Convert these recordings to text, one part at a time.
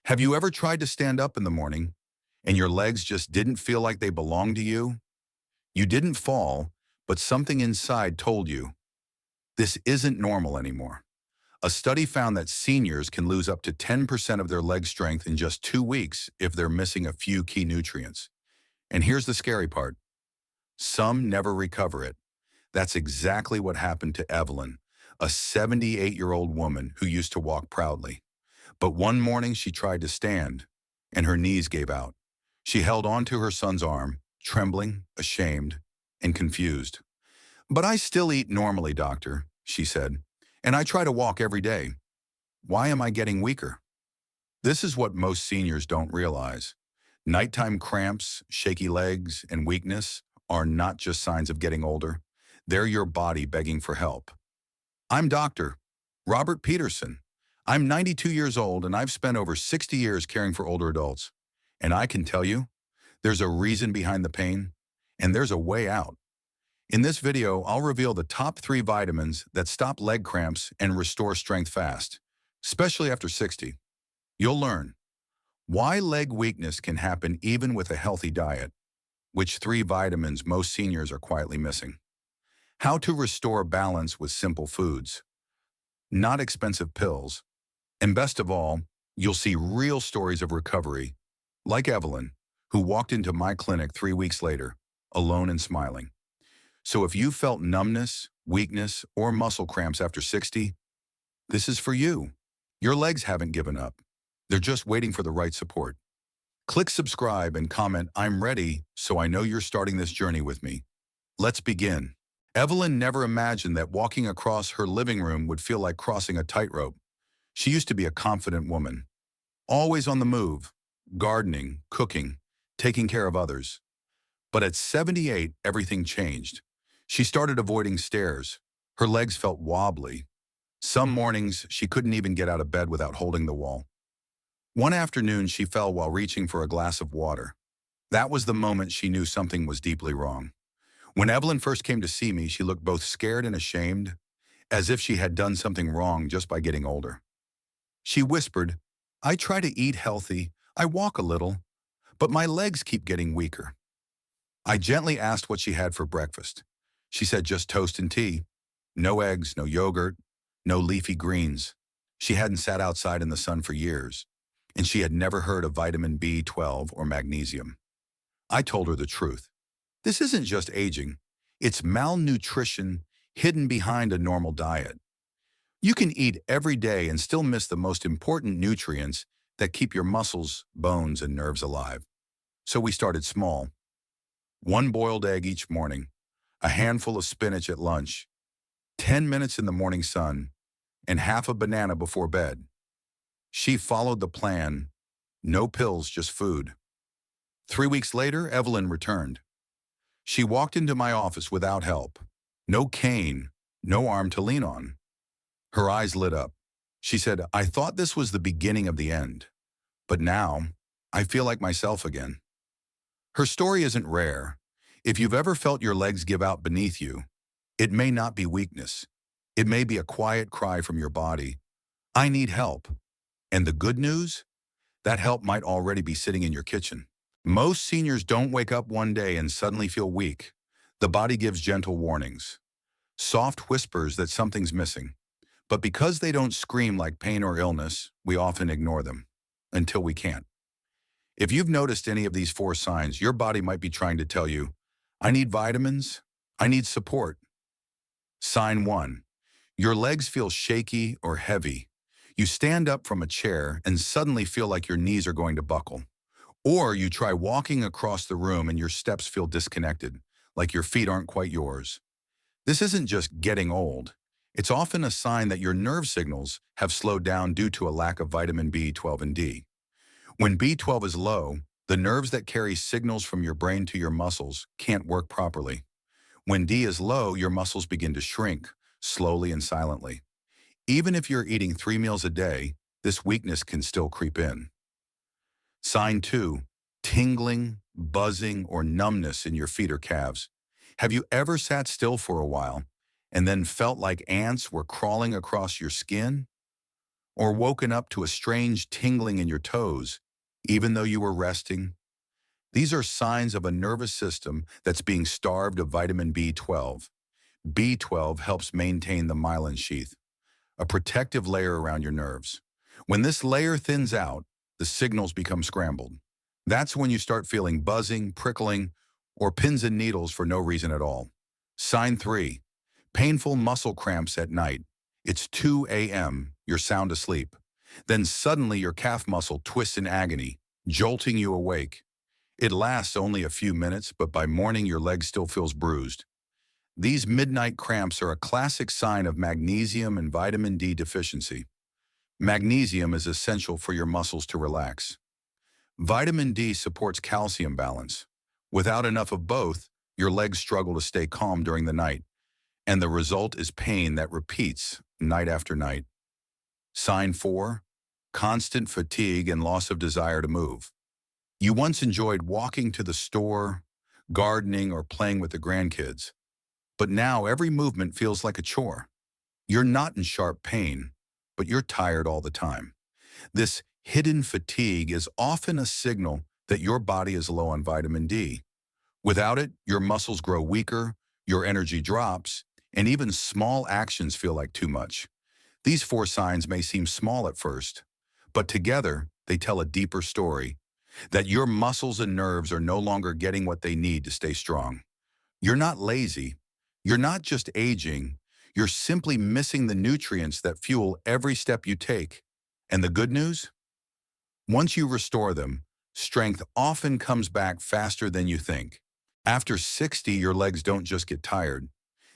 Have you ever tried to stand up in the morning and your legs just didn't feel like they belonged to you? You didn't fall, but something inside told you, this isn't normal anymore. A study found that seniors can lose up to 10% of their leg strength in just 2 weeks if they're missing a few key nutrients. And here's the scary part. Some never recover it. That's exactly what happened to Evelyn, a 78-year-old woman who used to walk proudly. But one morning she tried to stand, and her knees gave out. She held onto her son's arm, trembling, ashamed, and confused. "But I still eat normally, doctor," she said, "and I try to walk every day. Why am I getting weaker?" This is what most seniors don't realize. Nighttime cramps, shaky legs, and weakness are not just signs of getting older. They're your body begging for help. I'm Dr. Robert Peterson. I'm 92 years old and I've spent over 60 years caring for older adults. And I can tell you, there's a reason behind the pain, and there's a way out. In this video, I'll reveal the top 3 vitamins that stop leg cramps and restore strength fast, especially after 60. You'll learn why leg weakness can happen even with a healthy diet, which 3 vitamins most seniors are quietly missing, how to restore balance with simple foods, not expensive pills, and best of all, you'll see real stories of recovery, like Evelyn, who walked into my clinic 3 weeks later, alone and smiling. So if you felt numbness, weakness, or muscle cramps after 60, this is for you. Your legs haven't given up. They're just waiting for the right support. Click subscribe and comment, "I'm ready," so I know you're starting this journey with me. Let's begin. Evelyn never imagined that walking across her living room would feel like crossing a tightrope. She used to be a confident woman, always on the move, gardening, cooking, taking care of others. But at 78, everything changed. She started avoiding stairs. Her legs felt wobbly. Some mornings, she couldn't even get out of bed without holding the wall. One afternoon, she fell while reaching for a glass of water. That was the moment she knew something was deeply wrong. When Evelyn first came to see me, she looked both scared and ashamed, as if she had done something wrong just by getting older. She whispered, "I try to eat healthy, I walk a little, but my legs keep getting weaker." I gently asked what she had for breakfast. She said just toast and tea. No eggs, no yogurt, no leafy greens. She hadn't sat outside in the sun for years, and she had never heard of vitamin B12 or magnesium. I told her the truth. This isn't just aging. It's malnutrition hidden behind a normal diet. You can eat every day and still miss the most important nutrients that keep your muscles, bones, and nerves alive. So we started small. 1 boiled egg each morning, a handful of spinach at lunch, 10 minutes in the morning sun, and half a banana before bed. She followed the plan. No pills, just food. 3 weeks later, Evelyn returned. She walked into my office without help. No cane, no arm to lean on. Her eyes lit up. She said, "I thought this was the beginning of the end, but now I feel like myself again." Her story isn't rare. If you've ever felt your legs give out beneath you, it may not be weakness. It may be a quiet cry from your body, "I need help." And the good news? That help might already be sitting in your kitchen. Most seniors don't wake up one day and suddenly feel weak. The body gives gentle warnings, soft whispers that something's missing. But because they don't scream like pain or illness, we often ignore them until we can't. If you've noticed any of these 4 signs, your body might be trying to tell you, "I need vitamins, I need support." Sign 1. Your legs feel shaky or heavy. You stand up from a chair and suddenly feel like your knees are going to buckle. Or you try walking across the room and your steps feel disconnected, like your feet aren't quite yours. This isn't just getting old. It's often a sign that your nerve signals have slowed down due to a lack of vitamin B12 and D. When B12 is low, the nerves that carry signals from your brain to your muscles can't work properly. When D is low, your muscles begin to shrink, slowly and silently. Even if you're eating 3 meals a day, this weakness can still creep in. Sign 2, tingling, buzzing, or numbness in your feet or calves. Have you ever sat still for a while and then felt like ants were crawling across your skin? or woken up to a strange tingling in your toes, even though you were resting. These are signs of a nervous system that's being starved of vitamin B12. B12 helps maintain the myelin sheath, a protective layer around your nerves. When this layer thins out, the signals become scrambled. That's when you start feeling buzzing, prickling, or pins and needles for no reason at all. Sign 3. Painful muscle cramps at night. It's 2 a.m., you're sound asleep. Then suddenly your calf muscle twists in agony, jolting you awake. It lasts only a few minutes, but by morning your leg still feels bruised. These midnight cramps are a classic sign of magnesium and vitamin D deficiency. Magnesium is essential for your muscles to relax. Vitamin D supports calcium balance. Without enough of both, your legs struggle to stay calm during the night, and the result is pain that repeats night after night. Sign 4. Constant fatigue and loss of desire to move. You once enjoyed walking to the store, gardening, or playing with the grandkids, but now every movement feels like a chore. You're not in sharp pain, but you're tired all the time. This hidden fatigue is often a signal that your body is low on vitamin D. Without it, your muscles grow weaker, your energy drops, and even small actions feel like too much. These 4 signs may seem small at first, but together they tell a deeper story, that your muscles and nerves are no longer getting what they need to stay strong. You're not lazy. You're not just aging. You're simply missing the nutrients that fuel every step you take. And the good news? Once you restore them, strength often comes back faster than you think. After 60, your legs don't just get tired.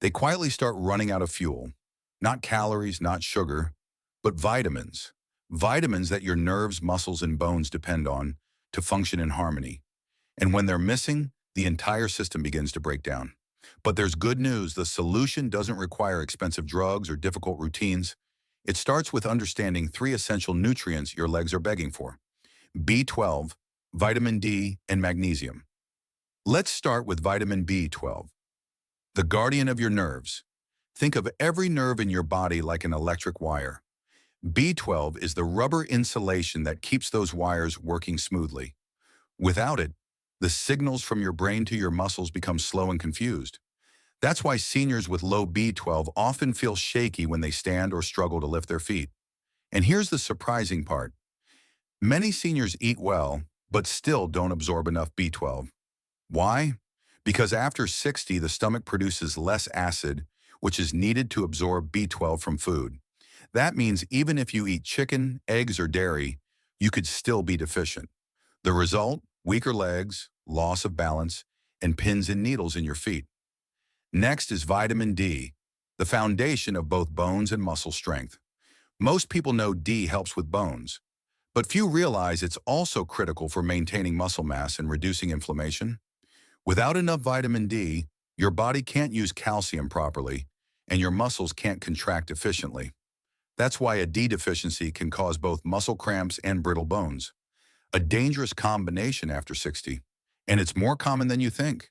They quietly start running out of fuel. Not calories, not sugar, but vitamins. Vitamins that your nerves, muscles, and bones depend on to function in harmony. And when they're missing, the entire system begins to break down. But there's good news. The solution doesn't require expensive drugs or difficult routines. It starts with understanding 3 essential nutrients your legs are begging for: B12, vitamin D, and magnesium. Let's start with vitamin B12, the guardian of your nerves. Think of every nerve in your body like an electric wire. B12 is the rubber insulation that keeps those wires working smoothly. Without it, the signals from your brain to your muscles become slow and confused. That's why seniors with low B12 often feel shaky when they stand or struggle to lift their feet. And here's the surprising part. Many seniors eat well, but still don't absorb enough B12. Why? Because after 60, the stomach produces less acid, which is needed to absorb B12 from food. That means even if you eat chicken, eggs, or dairy, you could still be deficient. The result? Weaker legs, loss of balance, and pins and needles in your feet. Next is vitamin D, the foundation of both bones and muscle strength. Most people know D helps with bones, but few realize it's also critical for maintaining muscle mass and reducing inflammation. Without enough vitamin D, your body can't use calcium properly, and your muscles can't contract efficiently. That's why a D deficiency can cause both muscle cramps and brittle bones. A dangerous combination after 60, and it's more common than you think.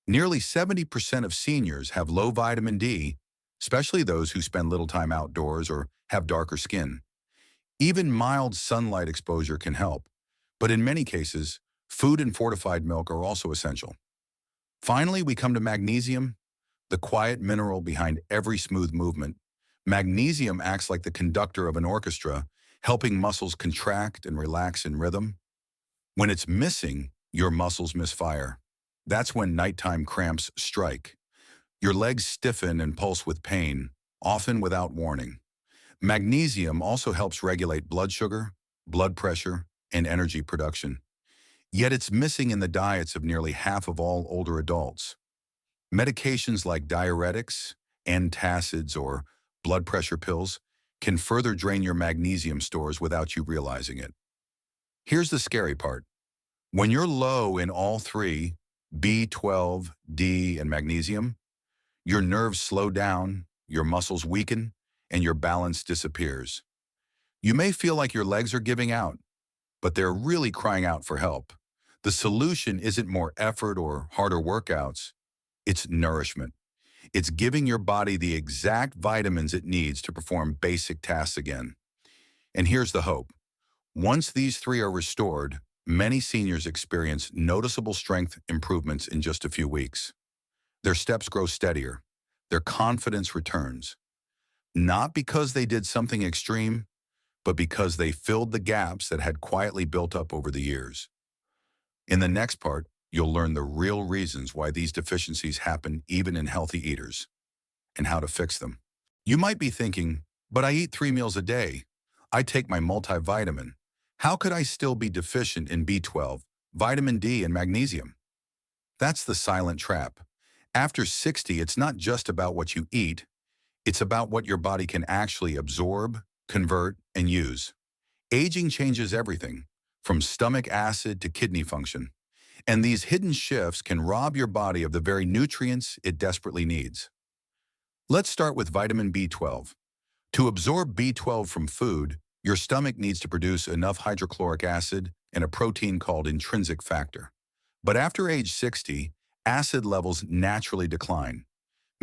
Nearly 70% of seniors have low vitamin D, especially those who spend little time outdoors or have darker skin. Even mild sunlight exposure can help, but in many cases, food and fortified milk are also essential. Finally, we come to magnesium, the quiet mineral behind every smooth movement. Magnesium acts like the conductor of an orchestra, helping muscles contract and relax in rhythm. When it's missing, your muscles misfire. That's when nighttime cramps strike. Your legs stiffen and pulse with pain, often without warning. Magnesium also helps regulate blood sugar, blood pressure, and energy production. Yet it's missing in the diets of nearly half of all older adults. Medications like diuretics, antacids, or blood pressure pills can further drain your magnesium stores without you realizing it. Here's the scary part. When you're low in all 3, B12, D, and magnesium, your nerves slow down, your muscles weaken, and your balance disappears. You may feel like your legs are giving out, but they're really crying out for help. The solution isn't more effort or harder workouts. It's nourishment. It's giving your body the exact vitamins it needs to perform basic tasks again. And here's the hope. Once these three are restored, many seniors experience noticeable strength improvements in just a few weeks. Their steps grow steadier. Their confidence returns. Not because they did something extreme, but because they filled the gaps that had quietly built up over the years. In the next part, you'll learn the real reasons why these deficiencies happen even in healthy eaters and how to fix them. You might be thinking, but I eat 3 meals a day. I take my multivitamin. How could I still be deficient in B12, vitamin D, and magnesium? That's the silent trap. After 60, it's not just about what you eat. It's about what your body can actually absorb, convert, and use. Aging changes everything, from stomach acid to kidney function. And these hidden shifts can rob your body of the very nutrients it desperately needs. Let's start with vitamin B12. To absorb B12 from food, your stomach needs to produce enough hydrochloric acid and a protein called intrinsic factor. But after age 60, acid levels naturally decline.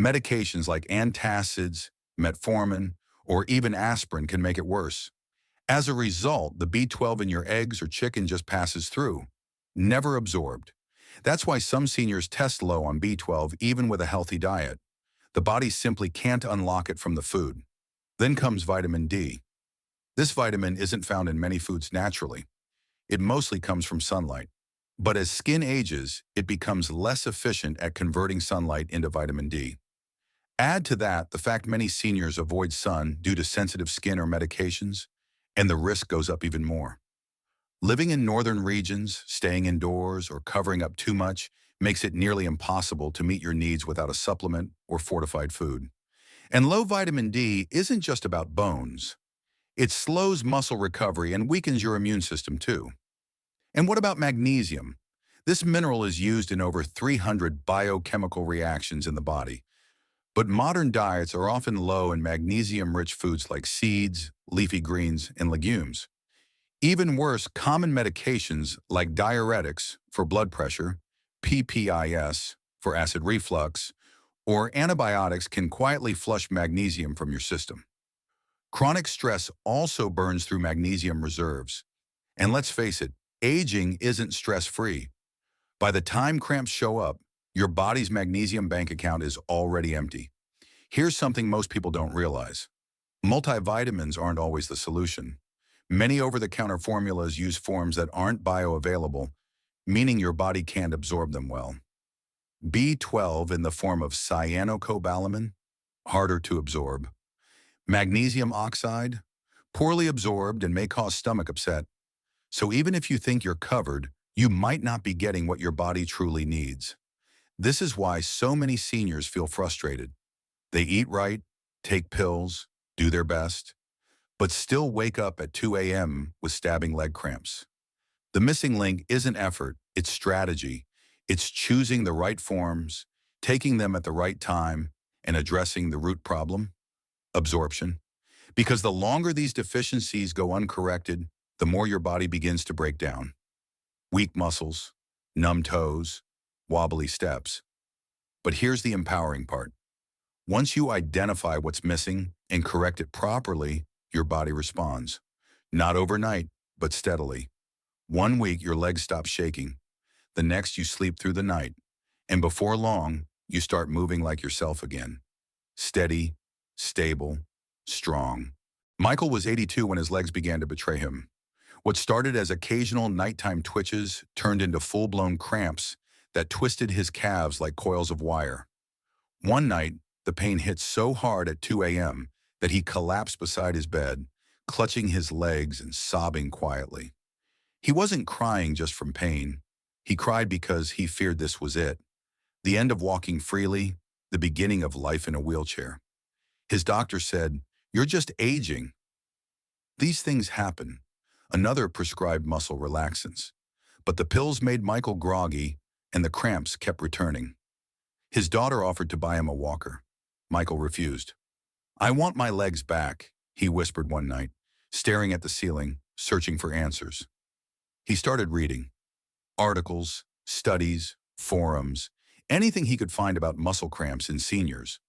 Medications like antacids, metformin, or even aspirin can make it worse. As a result, the B12 in your eggs or chicken just passes through, never absorbed. That's why some seniors test low on B12 even with a healthy diet. The body simply can't unlock it from the food. Then comes vitamin D. This vitamin isn't found in many foods naturally. It mostly comes from sunlight. But as skin ages, it becomes less efficient at converting sunlight into vitamin D. Add to that the fact many seniors avoid sun due to sensitive skin or medications, and the risk goes up even more. Living in northern regions, staying indoors, or covering up too much makes it nearly impossible to meet your needs without a supplement or fortified food. And low vitamin D isn't just about bones. It slows muscle recovery and weakens your immune system too. And what about magnesium? This mineral is used in over 300 biochemical reactions in the body. But modern diets are often low in magnesium-rich foods like seeds, leafy greens, and legumes. Even worse, common medications like diuretics for blood pressure, PPIs for acid reflux, or antibiotics can quietly flush magnesium from your system. Chronic stress also burns through magnesium reserves. And let's face it, aging isn't stress-free. By the time cramps show up, your body's magnesium bank account is already empty. Here's something most people don't realize. Multivitamins aren't always the solution. Many over-the-counter formulas use forms that aren't bioavailable, meaning your body can't absorb them well. B12 in the form of cyanocobalamin, harder to absorb. Magnesium oxide, poorly absorbed and may cause stomach upset. So even if you think you're covered, you might not be getting what your body truly needs. This is why so many seniors feel frustrated. They eat right, take pills, do their best, but still wake up at 2 a.m. with stabbing leg cramps. The missing link isn't effort, it's strategy. It's choosing the right forms, taking them at the right time, and addressing the root problem, absorption. Because the longer these deficiencies go uncorrected, the more your body begins to break down. Weak muscles, numb toes, wobbly steps. But here's the empowering part. Once you identify what's missing and correct it properly, your body responds. Not overnight, but steadily. 1 week, your legs stop shaking. The next, you sleep through the night. And before long, you start moving like yourself again. Steady, stable, strong. Michael was 82 when his legs began to betray him. What started as occasional nighttime twitches turned into full-blown cramps that twisted his calves like coils of wire. One night, the pain hit so hard at 2 a.m. that he collapsed beside his bed, clutching his legs and sobbing quietly. He wasn't crying just from pain. He cried because he feared this was it. The end of walking freely, the beginning of life in a wheelchair. His doctor said, "You're just aging." These things happen. Another prescribed muscle relaxants. But the pills made Michael groggy, and the cramps kept returning. His daughter offered to buy him a walker. Michael refused. "I want my legs back," he whispered one night, staring at the ceiling, searching for answers. He started reading. Articles, studies, forums, anything he could find about muscle cramps in seniors.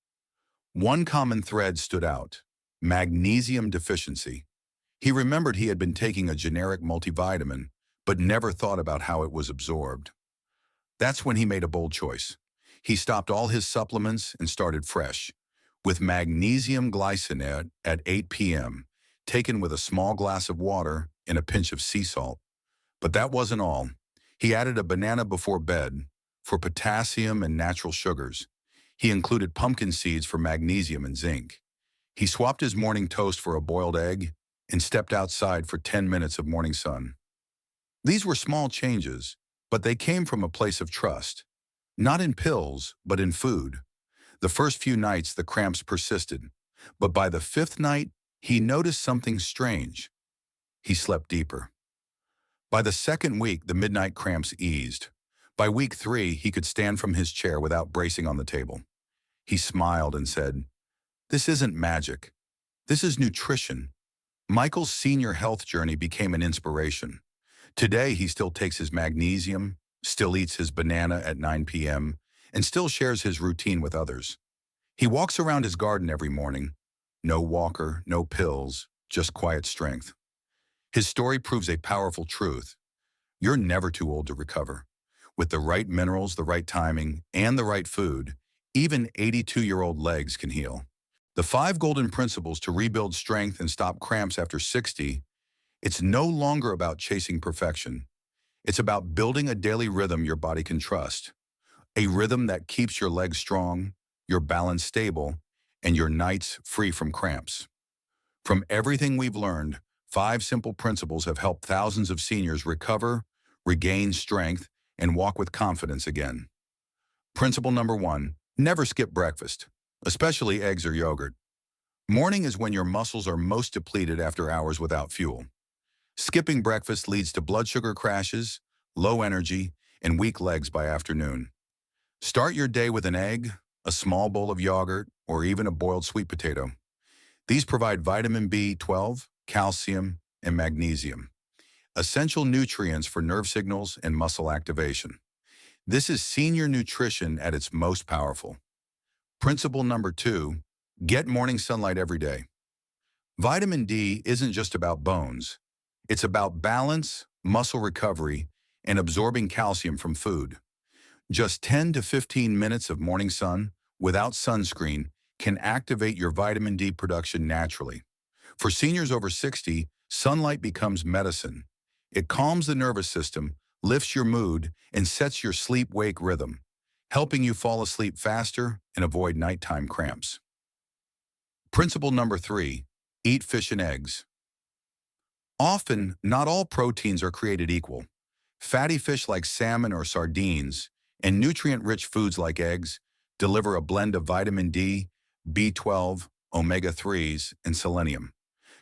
One common thread stood out: magnesium deficiency. He remembered he had been taking a generic multivitamin, but never thought about how it was absorbed. That's when he made a bold choice. He stopped all his supplements and started fresh, with magnesium glycinate at 8 p.m., taken with a small glass of water and a pinch of sea salt. But that wasn't all. He added a banana before bed for potassium and natural sugars. He included pumpkin seeds for magnesium and zinc. He swapped his morning toast for a boiled egg and stepped outside for 10 minutes of morning sun. These were small changes, but they came from a place of trust. Not in pills, but in food. The first few nights, the cramps persisted, but by the fifth night, he noticed something strange. He slept deeper. By the second week, the midnight cramps eased. By week 3, he could stand from his chair without bracing on the table. He smiled and said, "This isn't magic. This is nutrition." Michael's senior health journey became an inspiration. Today, he still takes his magnesium, still eats his banana at 9 p.m., and still shares his routine with others. He walks around his garden every morning. No walker, no pills, just quiet strength. His story proves a powerful truth. You're never too old to recover. With the right minerals, the right timing, and the right food, even 82-year-old legs can heal. The 5 golden principles to rebuild strength and stop cramps after 60, it's no longer about chasing perfection. It's about building a daily rhythm your body can trust. A rhythm that keeps your legs strong, your balance stable, and your nights free from cramps. From everything we've learned, 5 simple principles have helped thousands of seniors recover, regain strength, and walk with confidence again. Principle number 1, never skip breakfast, especially eggs or yogurt. Morning is when your muscles are most depleted after hours without fuel. Skipping breakfast leads to blood sugar crashes, low energy, and weak legs by afternoon. Start your day with an egg, a small bowl of yogurt, or even a boiled sweet potato. These provide vitamin B12, calcium, and magnesium, essential nutrients for nerve signals and muscle activation. This is senior nutrition at its most powerful. Principle number 2, get morning sunlight every day. Vitamin D isn't just about bones. It's about balance, muscle recovery, and absorbing calcium from food. Just 10 to 15 minutes of morning sun without sunscreen can activate your vitamin D production naturally. For seniors over 60, sunlight becomes medicine. It calms the nervous system, lifts your mood, and sets your sleep-wake rhythm, helping you fall asleep faster and avoid nighttime cramps. Principle number 3, eat fish and eggs. Often, not all proteins are created equal. Fatty fish like salmon or sardines and nutrient-rich foods like eggs deliver a blend of vitamin D, B12, omega-3s, and selenium.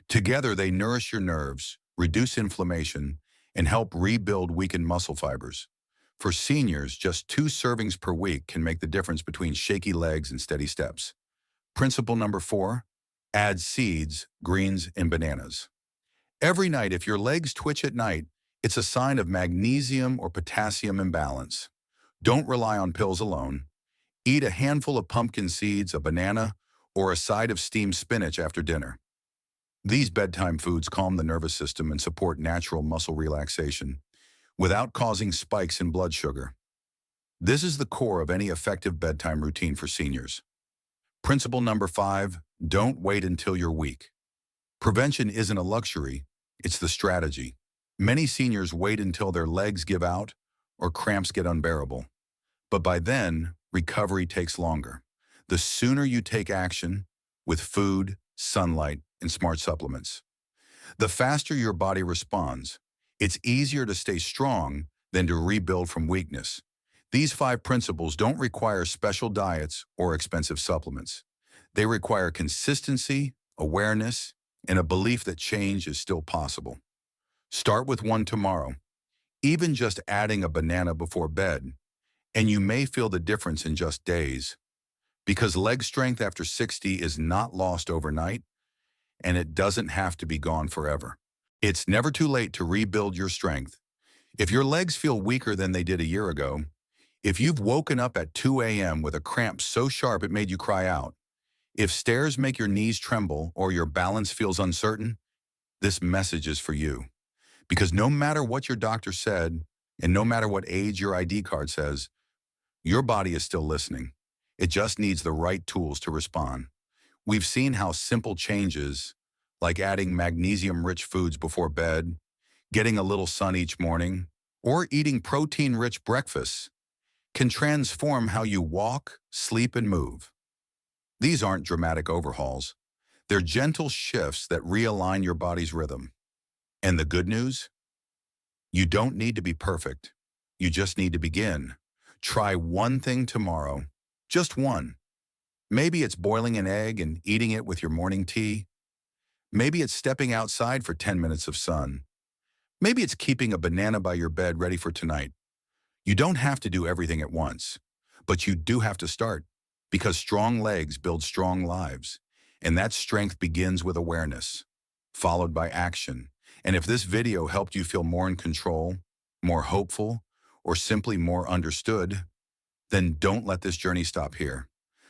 Together, they nourish your nerves, reduce inflammation, and help rebuild weakened muscle fibers. For seniors, just 2 servings per week can make the difference between shaky legs and steady steps. Principle number 4, add seeds, greens, and bananas. Every night, if your legs twitch at night, it's a sign of magnesium or potassium imbalance. Don't rely on pills alone. Eat a handful of pumpkin seeds, a banana, or a side of steamed spinach after dinner. These bedtime foods calm the nervous system and support natural muscle relaxation without causing spikes in blood sugar. This is the core of any effective bedtime routine for seniors. Principle number 5, don't wait until you're weak. Prevention isn't a luxury, it's the strategy. Many seniors wait until their legs give out or cramps get unbearable. But by then, recovery takes longer. The sooner you take action with food, sunlight, and smart supplements, the faster your body responds. It's easier to stay strong than to rebuild from weakness. These 5 principles don't require special diets or expensive supplements. They require consistency, awareness, and a belief that change is still possible. Start with 1 tomorrow, even just adding a banana before bed, and you may feel the difference in just days. Because leg strength after 60 is not lost overnight, and it doesn't have to be gone forever. It's never too late to rebuild your strength. If your legs feel weaker than they did a year ago, if you've woken up at 2 a.m. with a cramp so sharp it made you cry out, if stairs make your knees tremble or your balance feels uncertain, This message is for you. Because no matter what your doctor said, and no matter what age your ID card says, your body is still listening. It just needs the right tools to respond. We've seen how simple changes, like adding magnesium-rich foods before bed, getting a little sun each morning, or eating protein-rich breakfasts, can transform how you walk, sleep, and move. These aren't dramatic overhauls. They're gentle shifts that realign your body's rhythm. And the good news? You don't need to be perfect. You just need to begin. Try one thing tomorrow. Just one. Maybe it's boiling an egg and eating it with your morning tea. Maybe it's stepping outside for 10 minutes of sun. Maybe it's keeping a banana by your bed ready for tonight. You don't have to do everything at once, but you do have to start, because strong legs build strong lives, and that strength begins with awareness, followed by action. And if this video helped you feel more in control, more hopeful, or simply more understood, then don't let this journey stop here.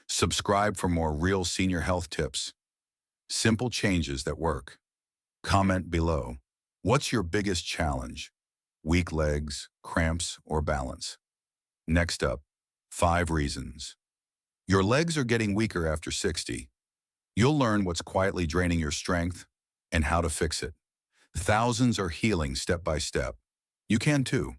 Subscribe for more real senior health tips, simple changes that work. Comment below. What's your biggest challenge? Weak legs, cramps, or balance? Next up, 5 reasons. Your legs are getting weaker after 60. You'll learn what's quietly draining your strength and how to fix it. Thousands are healing step by step. You can too.